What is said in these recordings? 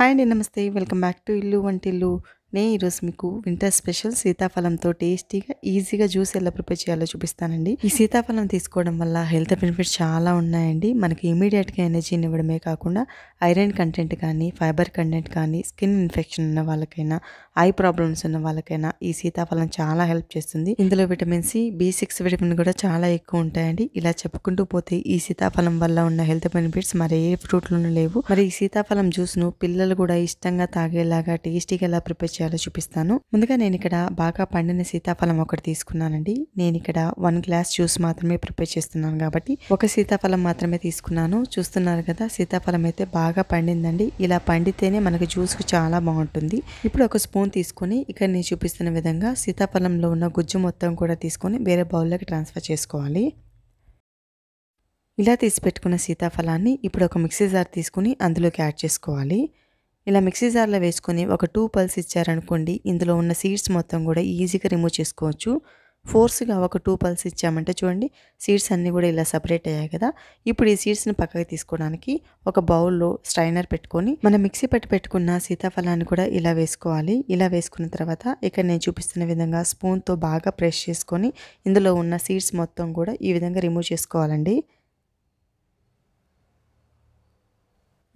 Hi అండి. నమస్తే. Welcome back to ఇల్లు వంటిల్లు. నేను ఈరోజు మీకు వింటర్ స్పెషల్ సీతాఫలంతో టేస్టీగా, ఈజీగా జ్యూస్ ఎలా ప్రిపేర్ చేయాలో చూపిస్తానండి. ఈ సీతాఫలం తీసుకోవడం వల్ల హెల్త్ బెనిఫిట్స్ చాలా ఉన్నాయండి. మనకి ఇమీడియట్‌గా ఎనర్జీని ఇవ్వడమే కాకుండా ఐరన్ కంటెంట్ కానీ, ఫైబర్ కంటెంట్ కానీ, స్కిన్ ఇన్ఫెక్షన్ ఉన్న వాళ్ళకైనా, ఐ ప్రాబ్లమ్స్ ఉన్న వాళ్ళకైనా ఈ సీతాఫలం చాలా హెల్ప్ చేస్తుంది. ఇందులో విటమిన్ సి, బి6 విటమిన్ కూడా చాలా ఎక్కువ ఉంటాయండి. ఇలా చెప్పుకుంటూ పోతే ఈ సీతాఫలం వల్ల ఉన్న హెల్త్ బెనిఫిట్స్ మరి ఏ ఫ్రూట్‌లోనూ లేవు. మరి ఈ సీతాఫలం జ్యూస్‌ను పిల్లలు కూడా ఇష్టంగా తాగేలాగా టేస్టీగా ఎలా ప్రిపేర్ చేయాలో చూపిస్తాను. ముందుగా నేను ఇక్కడ బాగా పండిన సీతాఫలం ఒకటి తీసుకున్నానండి. నేను ఇక్కడ 1 గ్లాస్ జ్యూస్ మాత్రమే ప్రిపేర్ చేస్తున్నాను కాబట్టి ఒక సీతాఫలం మాత్రమే తీసుకున్నాను. చూస్తున్నారు కదా, సీతాఫలం అయితే బాగా పండిందండి. ఇలా పండితేనే మనకు జ్యూస్ చాలా బాగుంటుంది. ఇప్పుడు ఒక స్పూన్ తీసుకొని ఇక్కడ నేను చూపిస్తున్న విధంగా సీతాఫలంలో ఉన్న గుజ్జు మొత్తం కూడా తీసుకొని వేరే బౌల్లోకి ట్రాన్స్ఫర్ చేసుకోవాలి. ఇలా తీసి పెట్టుకున్న సీతాఫలాన్ని ఇప్పుడు ఒక మిక్సీ జార్ తీసుకుని అందులోకి యాడ్ చేసుకోవాలి. ఇలా మిక్సీ జార్లో వేసుకొని ఒక 2 పల్స్ ఇచ్చారనుకోండి, ఇందులో ఉన్న సీడ్స్ మొత్తం కూడా ఈజీగా రిమూవ్ చేసుకోవచ్చు. ఫోర్స్గా ఒక 2 పల్స్ ఇచ్చామంటే చూడండి, సీడ్స్ అన్నీ కూడా ఇలా సపరేట్ అయ్యాయి కదా. ఇప్పుడు ఈ సీడ్స్ని పక్కకి తీసుకోవడానికి ఒక బౌల్లో స్ట్రైనర్ పెట్టుకొని మనం మిక్సీ పట్టి పెట్టుకున్న సీతాఫలాన్ని కూడా ఇలా వేసుకోవాలి. ఇలా వేసుకున్న తర్వాత ఇక్కడ నేను చూపిస్తున్న విధంగా స్పూన్తో బాగా ప్రెస్ చేసుకొని ఇందులో ఉన్న సీడ్స్ మొత్తం కూడా ఈ విధంగా రిమూవ్ చేసుకోవాలండి.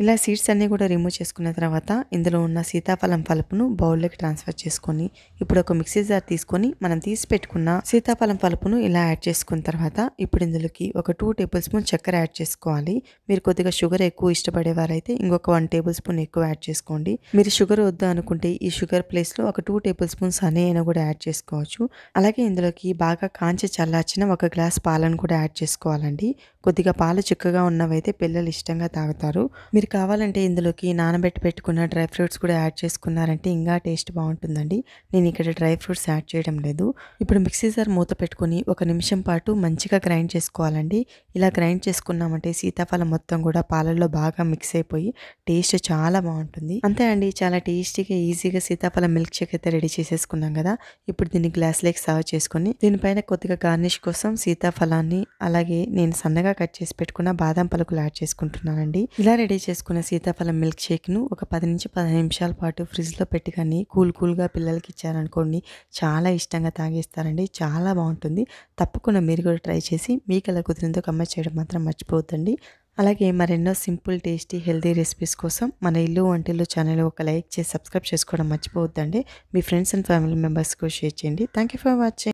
ఇలా సీడ్స్ అన్నీ కూడా రిమూవ్ చేసుకున్న తర్వాత ఇందులో ఉన్న సీతాఫలం పలుపును బౌల్లోకి ట్రాన్స్ఫర్ చేసుకొని ఇప్పుడు ఒక మిక్సీ జార్ తీసుకొని మనం తీసి పెట్టుకున్న సీతాఫలం పలుపును ఇలా యాడ్ చేసుకున్న తర్వాత ఇప్పుడు ఇందులోకి ఒక 2 టేబుల్ స్పూన్ చక్కెర యాడ్ చేసుకోవాలి. మీరు కొద్దిగా షుగర్ ఎక్కువ ఇష్టపడేవారైతే ఇంకొక 1 టేబుల్ స్పూన్ ఎక్కువ యాడ్ చేసుకోండి. మీరు షుగర్ వద్దు అనుకుంటే ఈ షుగర్ ప్లేస్లో ఒక 2 టేబుల్ స్పూన్స్ హనీ అయినా కూడా యాడ్ చేసుకోవచ్చు. అలాగే ఇందులోకి బాగా కాంచి చల్లార్చిన ఒక గ్లాస్ పాలను కూడా యాడ్ చేసుకోవాలండి. కొద్దిగా పాలు చిక్కగా ఉన్నవైతే పిల్లలు ఇష్టంగా తాగుతారు. మీరు కావాలంటే ఇందులోకి నానబెట్టి పెట్టుకున్న డ్రై ఫ్రూట్స్ కూడా యాడ్ చేసుకున్నారంటే ఇంకా టేస్ట్ బాగుంటుందండి. నేను ఇక్కడ డ్రై ఫ్రూట్స్ యాడ్ చేయడం లేదు. ఇప్పుడు మిక్సీ జార్ మూత పెట్టుకొని 1 నిమిషం పాటు మంచిగా గ్రైండ్ చేసుకోవాలండి. ఇలా గ్రైండ్ చేసుకున్నామంటే సీతాఫలం మొత్తం కూడా పాలల్లో బాగా మిక్స్ అయిపోయి టేస్ట్ చాలా బాగుంటుంది. అంతే అండి, చాలా టేస్టీగా ఈజీగా సీతాఫలం మిల్క్ షేక్ అయితే రెడీ చేసేసుకున్నాం కదా. ఇప్పుడు దీన్ని గ్లాస్లోకి సర్వ్ చేసుకొని దీనిపైన కొద్దిగా గార్నిష్ కోసం సీతాఫలాన్ని అలాగే నేను సన్నగా కట్ చేసి పెట్టుకున్న బాదం పలుకులు యాడ్ చేసుకుంటున్నానండి. ఇలా రెడీ చేసుకున్న సీతాఫలం మిల్క్ షేక్ను ఒక 10 నుంచి 15 నిమిషాల పాటు ఫ్రిడ్జ్లో పెట్టి కానీ కూల్గా పిల్లలకి ఇచ్చారనుకోండి, చాలా ఇష్టంగా తాగేస్తారండి. చాలా బాగుంటుంది. తప్పకుండా మీరు కూడా ట్రై చేసి మీకు ఎలా కుదిరిందో కమెంట్ చేయడం మాత్రం మర్చిపోవద్దండి. అలాగే మరెన్నో సింపుల్, టేస్టీ, హెల్తీ రెసిపీస్ కోసం మన ఇల్లు వంటిల్లు ఛానల్ ఒక లైక్ చేసి సబ్స్క్రైబ్ చేసుకోవడం మర్చిపోవద్దండి. మీ ఫ్రెండ్స్ అండ్ ఫ్యామిలీ మెంబర్స్కి షేర్ చేయండి. Thank you for watching.